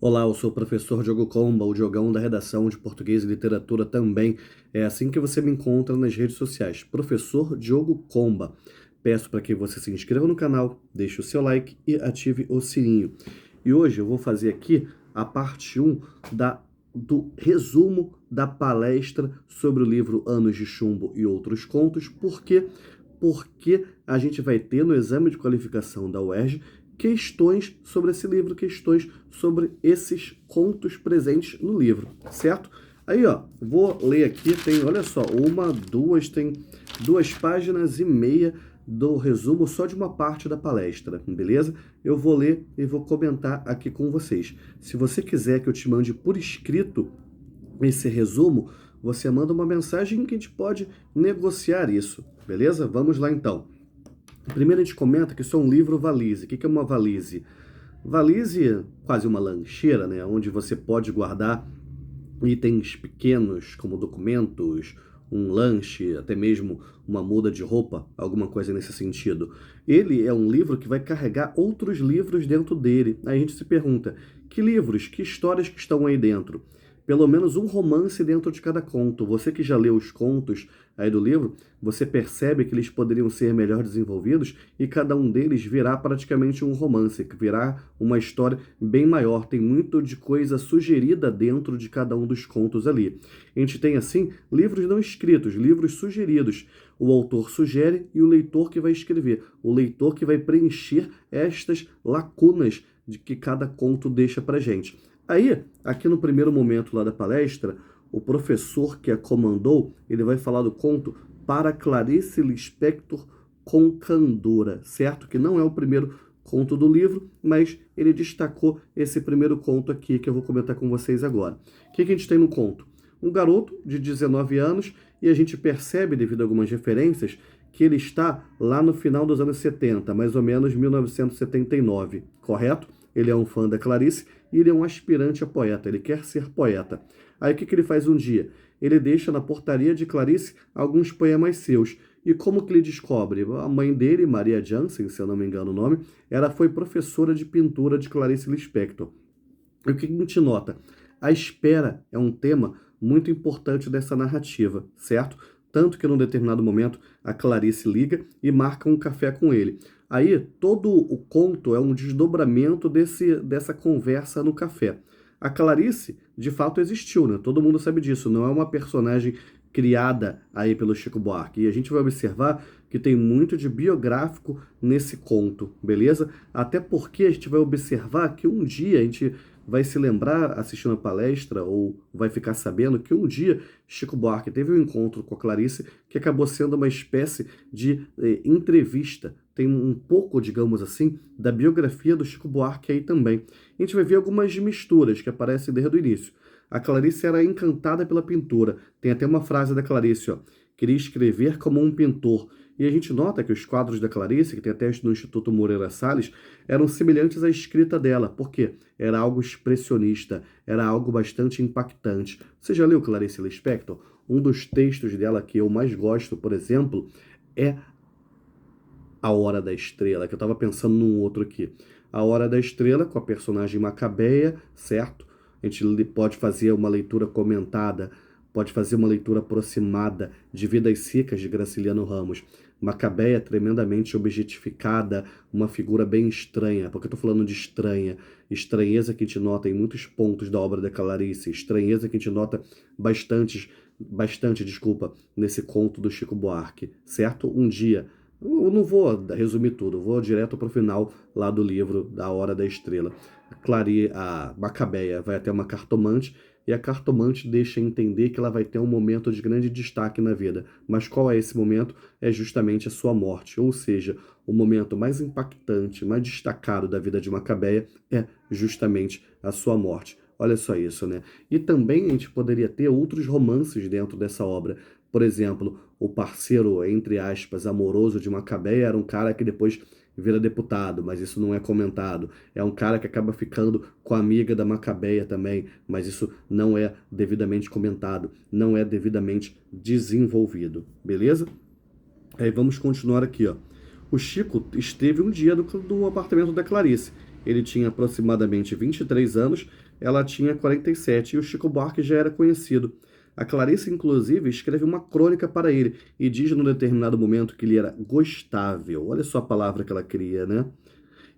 Olá, eu sou o professor Diogo Comba, o Diogão da redação de Português e Literatura também. É assim que você me encontra nas redes sociais, professor Diogo Comba. Peço para que você se inscreva no canal, deixe o seu like e ative o sininho. E hoje eu vou fazer aqui a parte 1 do resumo da palestra sobre o livro Anos de Chumbo e Outros Contos. Por quê? Porque a gente vai ter no exame de qualificação da UERJ questões sobre esse livro, questões sobre esses contos presentes no livro, certo? Aí, ó, vou ler aqui, olha só, tem 2,5 páginas do resumo só de uma parte da palestra, beleza? Eu vou ler e vou comentar aqui com vocês. Se você quiser que eu te mande por escrito esse resumo, você manda uma mensagem que a gente pode negociar isso, beleza? Vamos lá então. Primeiro a gente comenta que isso é um livro valise. O que é uma valise? Valise, quase uma lancheira, né? Onde você pode guardar itens pequenos, como documentos, um lanche, até mesmo uma muda de roupa, alguma coisa nesse sentido. Ele é um livro que vai carregar outros livros dentro dele. Aí a gente se pergunta, que livros, que histórias que estão aí dentro? Pelo menos um romance dentro de cada conto. Você que já leu os contos aí do livro, você percebe que eles poderiam ser melhor desenvolvidos e cada um deles virá praticamente um romance, que virá uma história bem maior. Tem muito de coisa sugerida dentro de cada um dos contos ali. A gente tem, assim, livros não escritos, livros sugeridos. O autor sugere e o leitor que vai escrever. O leitor que vai preencher estas lacunas de que cada conto deixa pra gente. Aí, aqui no primeiro momento lá da palestra, o professor que a comandou, ele vai falar do conto Para Clarice Lispector com Candura, certo? Que não é o primeiro conto do livro, mas ele destacou esse primeiro conto aqui que eu vou comentar com vocês agora. O que a gente tem no conto? Um garoto de 19 anos e a gente percebe, devido a algumas referências, que ele está lá no final dos anos 70, mais ou menos 1979, correto? Ele é um fã da Clarice e ele é um aspirante a poeta, ele quer ser poeta. Aí o que ele faz um dia? Ele deixa na portaria de Clarice alguns poemas seus. E como que ele descobre? A mãe dele, Maria Jansen, se eu não me engano o nome, ela foi professora de pintura de Clarice Lispector. E o que a gente nota? A espera é um tema muito importante dessa narrativa, certo? Tanto que num determinado momento a Clarice liga e marca um café com ele. Aí todo o conto é um desdobramento dessa conversa no café. A Clarice, de fato, existiu, né? Todo mundo sabe disso, não é uma personagem criada aí pelo Chico Buarque. E a gente vai observar que tem muito de biográfico nesse conto, beleza? Até porque a gente vai observar que um dia a gente vai se lembrar, assistindo a palestra, ou vai ficar sabendo que um dia Chico Buarque teve um encontro com a Clarice que acabou sendo uma espécie de entrevista. Tem um pouco, digamos assim, da biografia do Chico Buarque aí também. A gente vai ver algumas misturas que aparecem desde o início. A Clarice era encantada pela pintura. Tem até uma frase da Clarice, ó. Queria escrever como um pintor. E a gente nota que os quadros da Clarice, que tem até no Instituto Moreira Salles, eram semelhantes à escrita dela. Por quê? Era algo expressionista, era algo bastante impactante. Você já leu Clarice Lispector? Um dos textos dela que eu mais gosto, por exemplo, é A Hora da Estrela, que eu estava pensando num outro aqui. A Hora da Estrela, com a personagem Macabeia, certo? A gente pode fazer uma leitura comentada, pode fazer uma leitura aproximada de Vidas Secas, de Graciliano Ramos. Macabeia tremendamente objetificada, uma figura bem estranha. Por que eu estou falando de estranha? Estranheza que a gente nota em muitos pontos da obra da Clarice, estranheza que a gente nota bastante, desculpa, nesse conto do Chico Buarque, certo? Um dia, eu não vou resumir tudo, eu vou direto para o final lá do livro da Hora da Estrela. A Macabeia vai até uma cartomante e a cartomante deixa entender que ela vai ter um momento de grande destaque na vida. Mas qual é esse momento? É justamente a sua morte, ou seja, o momento mais impactante, mais destacado da vida de Macabeia é justamente a sua morte. Olha só isso, né? E também a gente poderia ter outros romances dentro dessa obra. Por exemplo, o parceiro, entre aspas, amoroso de Macabeia era um cara que depois vira deputado, mas isso não é comentado. É um cara que acaba ficando com a amiga da Macabeia também, mas isso não é devidamente comentado, não é devidamente desenvolvido, beleza? Aí vamos continuar aqui, ó. O Chico esteve um dia do apartamento da Clarice ele tinha aproximadamente 23 anos, ela tinha 47 e o Chico Buarque já era conhecido. A Clarice, inclusive, escreve uma crônica para ele e diz num determinado momento que ele era gostável. Olha só a palavra que ela queria, né?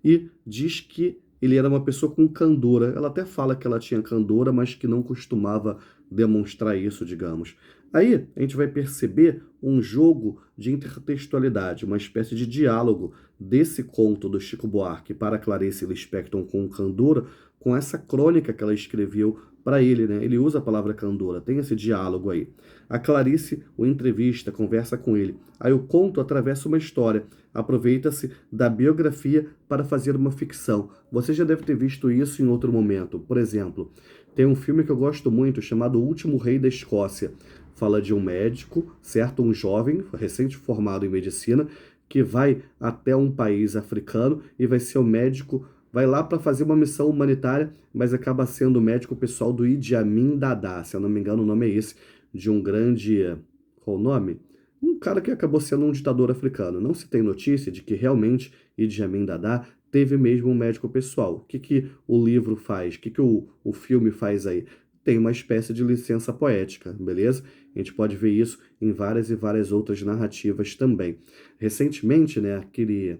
E diz que ele era uma pessoa com candura. Ela até fala que ela tinha candura, mas que não costumava demonstrar isso, digamos. Aí a gente vai perceber um jogo de intertextualidade, uma espécie de diálogo desse conto do Chico Buarque para Clarice Lispector com candura, com essa crônica que ela escreveu para ele, né? Ele usa a palavra candura, tem esse diálogo aí. A Clarice o entrevista, conversa com ele. Aí o conto atravessa uma história, aproveita-se da biografia para fazer uma ficção. Você já deve ter visto isso em outro momento. Por exemplo, tem um filme que eu gosto muito chamado O Último Rei da Escócia. Fala de um médico, certo? Um jovem, recém-formado em medicina, que vai até um país africano e vai ser o médico, vai lá para fazer uma missão humanitária, mas acaba sendo o médico pessoal do Idi Amin Dada, se eu não me engano o nome é esse, de um grande, qual o nome? Um cara que acabou sendo um ditador africano. Não se tem notícia de que realmente Idi Amin Dada teve mesmo um médico pessoal. O que, que o livro faz? O que, que o filme faz aí? Tem uma espécie de licença poética, beleza? A gente pode ver isso em várias e várias outras narrativas também. Recentemente, né, aquele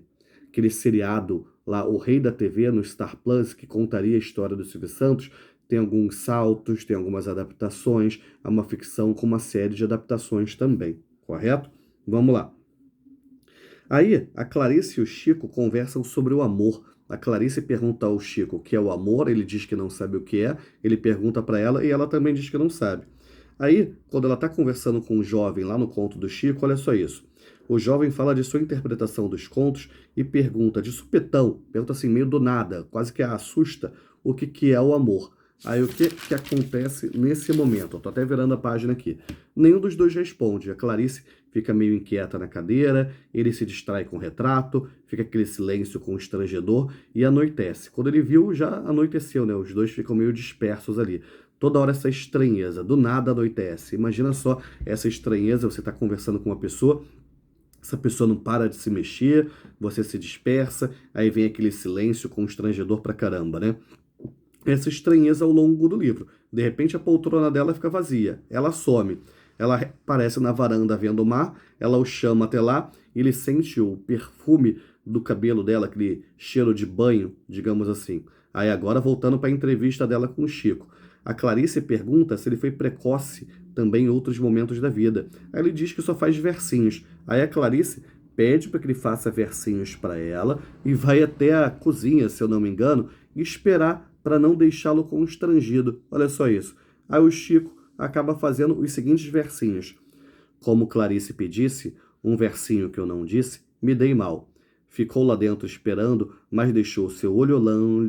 seriado lá, O Rei da TV, no Star Plus, que contaria a história do Silvio Santos, tem alguns saltos, tem algumas adaptações, é uma ficção com uma série de adaptações também, correto? Vamos lá. Aí, a Clarice e o Chico conversam sobre o amor. A Clarice pergunta ao Chico o que é o amor, ele diz que não sabe o que é, ele pergunta para ela e ela também diz que não sabe. Aí, quando ela está conversando com o jovem lá no conto do Chico, olha só isso. O jovem fala de sua interpretação dos contos e pergunta de supetão, pergunta assim, meio do nada, quase que a assusta, o que, que é o amor. Aí o que, que acontece nesse momento? Eu tô até virando a página aqui. Nenhum dos dois responde. A Clarice fica meio inquieta na cadeira, ele se distrai com o retrato, fica aquele silêncio constrangedor e anoitece. Quando ele viu, já anoiteceu, né? Os dois ficam meio dispersos ali. Toda hora essa estranheza, do nada anoitece. Imagina só essa estranheza, você está conversando com uma pessoa, essa pessoa não para de se mexer, você se dispersa, aí vem aquele silêncio constrangedor pra caramba, né? Essa estranheza ao longo do livro. De repente a poltrona dela fica vazia, ela some. Ela aparece na varanda vendo o mar, ela o chama até lá, e ele sente o perfume do cabelo dela, aquele cheiro de banho, digamos assim. Aí agora voltando para a entrevista dela com o Chico. A Clarice pergunta se ele foi precoce também em outros momentos da vida. Aí ele diz que só faz versinhos. Aí a Clarice pede para que ele faça versinhos para ela e vai até a cozinha, se eu não me engano, e esperar para não deixá-lo constrangido. Olha só isso. Aí o Chico acaba fazendo os seguintes versinhos. Como Clarice pedisse, um versinho que eu não disse, me dei mal. Ficou lá dentro esperando, mas deixou seu olho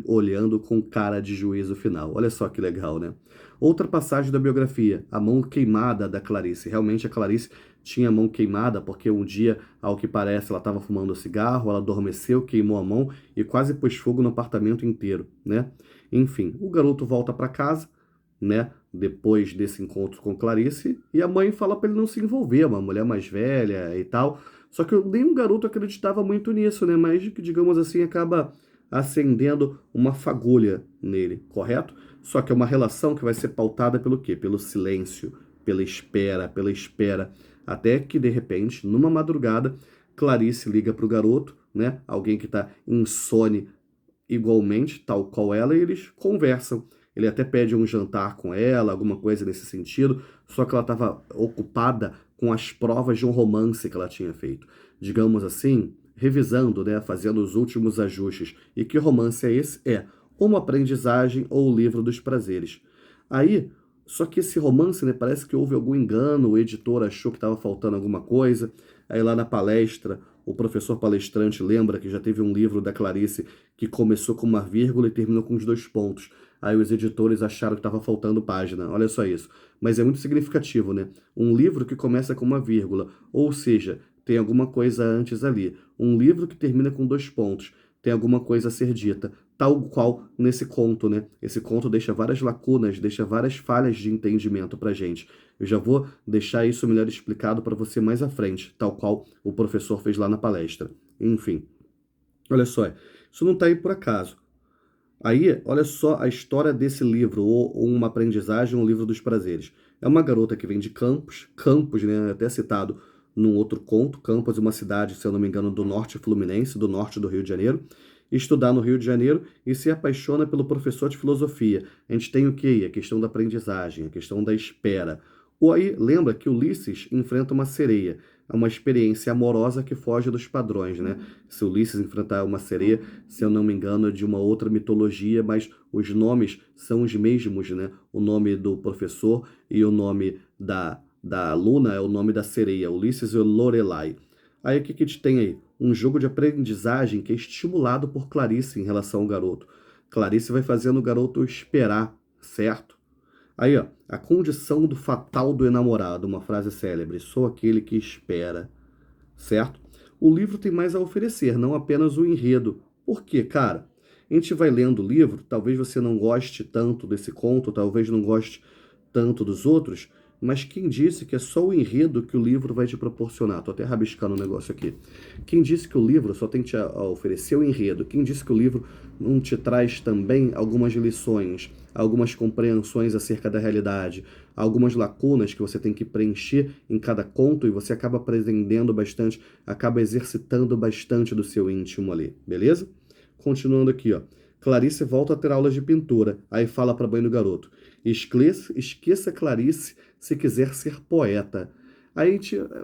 olhando com cara de juízo final. Olha só que legal, né? Outra passagem da biografia, a mão queimada da Clarice. Realmente a Clarice tinha a mão queimada porque um dia, ao que parece, ela estava fumando cigarro, ela adormeceu, queimou a mão e quase pôs fogo no apartamento inteiro, né? Enfim, o garoto volta para casa, né? Depois desse encontro com Clarice, e a mãe fala para ele não se envolver, uma mulher mais velha e tal. Só que nenhum garoto acreditava muito nisso, né? Mas, digamos assim, acaba acendendo uma fagulha nele, correto? Só que é uma relação que vai ser pautada pelo quê? Pelo silêncio, pela espera, até que, de repente, numa madrugada, Clarice liga para o garoto, né? Alguém que está insone igualmente, tal qual ela, e eles conversam. Ele até pede um jantar com ela, alguma coisa nesse sentido, só que ela estava ocupada com as provas de um romance que ela tinha feito. Digamos assim, revisando, né, fazendo os últimos ajustes. E que romance é esse? É Uma Aprendizagem ou O Livro dos Prazeres. Aí, só que esse romance, né, parece que houve algum engano, o editor achou que estava faltando alguma coisa. Aí lá na palestra, o professor palestrante lembra que já teve um livro da Clarice que começou com uma vírgula e terminou com os dois pontos. Aí os editores acharam que estava faltando página. Olha só isso. Mas é muito significativo, né? Um livro que começa com uma vírgula, ou seja, tem alguma coisa antes ali. Um livro que termina com dois pontos, tem alguma coisa a ser dita. Tal qual nesse conto, né? Esse conto deixa várias lacunas, deixa várias falhas de entendimento pra gente. Eu já vou deixar isso melhor explicado para você mais à frente, tal qual o professor fez lá na palestra. Enfim, olha só, isso não está aí por acaso. Aí, olha só a história desse livro, ou Uma Aprendizagem, um Livro dos Prazeres. É uma garota que vem de Campos, Campos, né, até citado num outro conto. Campos é uma cidade, se eu não me engano, do norte fluminense, do norte do Rio de Janeiro, estudar no Rio de Janeiro e se apaixona pelo professor de filosofia. A gente tem o quê? A questão da aprendizagem, a questão da espera. Ou aí, lembra que Ulisses enfrenta uma sereia, é uma experiência amorosa que foge dos padrões, né? Se Ulisses enfrentar uma sereia, se eu não me engano, é de uma outra mitologia, mas os nomes são os mesmos, né? O nome do professor e o nome da aluna é o nome da sereia, Ulisses e Lorelai. Aí o que que a gente tem aí? Um jogo de aprendizagem que é estimulado por Clarice em relação ao garoto. Clarice vai fazendo o garoto esperar, certo? Aí, ó, a condição do fatal do enamorado, uma frase célebre, sou aquele que espera, certo? O livro tem mais a oferecer, não apenas o enredo. Por quê, cara? A gente vai lendo o livro, talvez você não goste tanto desse conto, talvez não goste tanto dos outros, mas quem disse que é só o enredo que o livro vai te proporcionar? Tô até rabiscando um negócio aqui. Quem disse que o livro só tem que te oferecer o enredo? Quem disse que o livro não te traz também algumas lições, algumas compreensões acerca da realidade, algumas lacunas que você tem que preencher em cada conto e você acaba aprendendo bastante, acaba exercitando bastante do seu íntimo ali, beleza? Continuando aqui, ó. Clarice volta a ter aulas de pintura. Aí fala para a mãe do garoto: esqueça Clarice se quiser ser poeta. Aí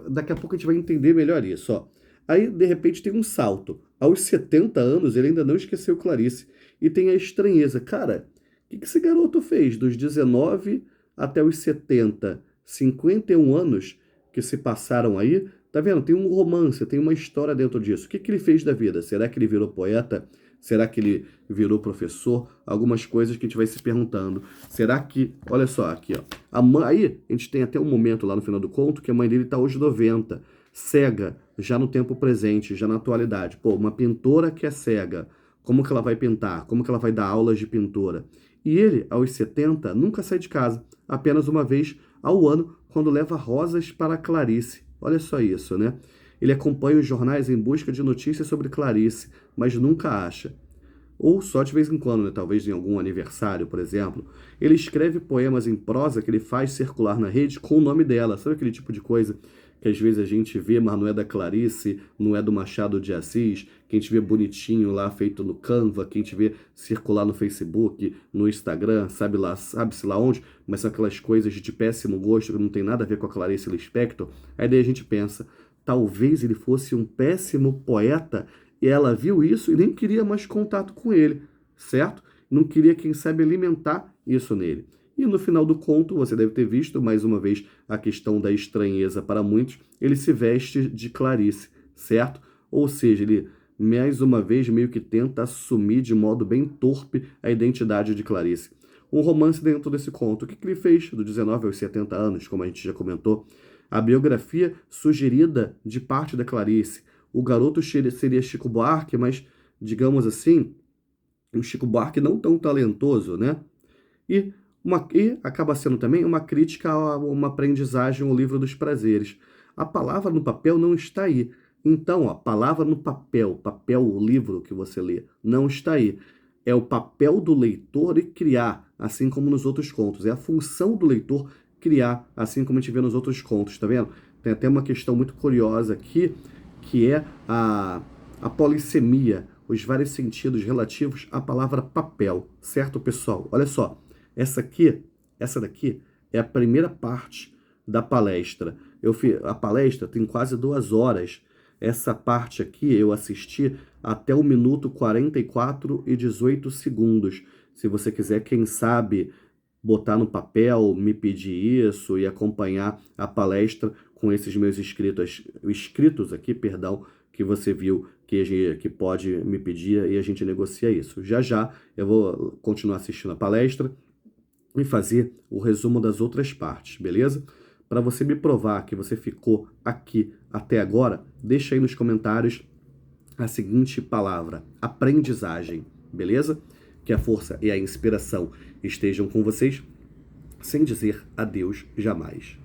daqui a pouco a gente vai entender melhor isso, ó. Aí, de repente, tem um salto. Aos 70 anos, ele ainda não esqueceu Clarice. E tem a estranheza. Cara, o que esse garoto fez dos 19 até os 70? 51 anos que se passaram aí. Tá vendo? Tem um romance, tem uma história dentro disso. O que ele fez da vida? Será que ele virou poeta? Será que ele virou professor? Algumas coisas que a gente vai se perguntando. Será que, olha só, aqui, ó. A mãe, aí a gente tem até um momento lá no final do conto que a mãe dele tá hoje 90, cega, já no tempo presente, já na atualidade. Pô, uma pintora que é cega, como que ela vai pintar? Como que ela vai dar aulas de pintura? E ele, aos 70, nunca sai de casa, apenas uma vez ao ano, quando leva rosas para Clarice. Olha só isso, né? Ele acompanha os jornais em busca de notícias sobre Clarice, mas nunca acha. Ou só de vez em quando, né? Talvez em algum aniversário, por exemplo. Ele escreve poemas em prosa que ele faz circular na rede com o nome dela. Sabe aquele tipo de coisa que às vezes a gente vê, mas não é da Clarice, não é do Machado de Assis, que a gente vê bonitinho lá, feito no Canva, que a gente vê circular no Facebook, no Instagram, sabe-se lá onde, mas são aquelas coisas de péssimo gosto que não tem nada a ver com a Clarice Lispector. Aí daí a gente pensa, talvez ele fosse um péssimo poeta e ela viu isso e nem queria mais contato com ele, certo? Não queria, quem sabe, alimentar isso nele. E no final do conto, você deve ter visto, mais uma vez, a questão da estranheza para muitos, ele se veste de Clarice, certo? Ou seja, ele, mais uma vez, meio que tenta assumir de modo bem torpe a identidade de Clarice. Um romance dentro desse conto. O que ele fez do 19 aos 70 anos, como a gente já comentou? A biografia sugerida de parte da Clarice. O garoto seria Chico Buarque, mas, digamos assim, um Chico Buarque não tão talentoso, né? E acaba sendo também uma crítica a uma aprendizagem, o livro dos prazeres. A palavra no papel não está aí. Então, a palavra no papel, o livro que você lê, não está aí. É o papel do leitor e criar, assim como nos outros contos. É a função do leitor criar, assim como a gente vê nos outros contos, tá vendo? Tem até uma questão muito curiosa aqui, que é a polissemia, os vários sentidos relativos à palavra papel, certo, pessoal? Olha só. Essa daqui é a primeira parte da palestra. A palestra tem quase 2 horas. Essa parte aqui eu assisti até o minuto 44 e 18 segundos. Se você quiser, quem sabe, botar no papel, me pedir isso e acompanhar a palestra com esses meus escritos aqui, perdão, que você viu que pode me pedir e a gente negocia isso. Já já eu vou continuar assistindo a palestra e fazer o resumo das outras partes, beleza? Para você me provar que você ficou aqui até agora, deixa aí nos comentários a seguinte palavra: aprendizagem, beleza? Que a força e a inspiração estejam com vocês, sem dizer adeus jamais.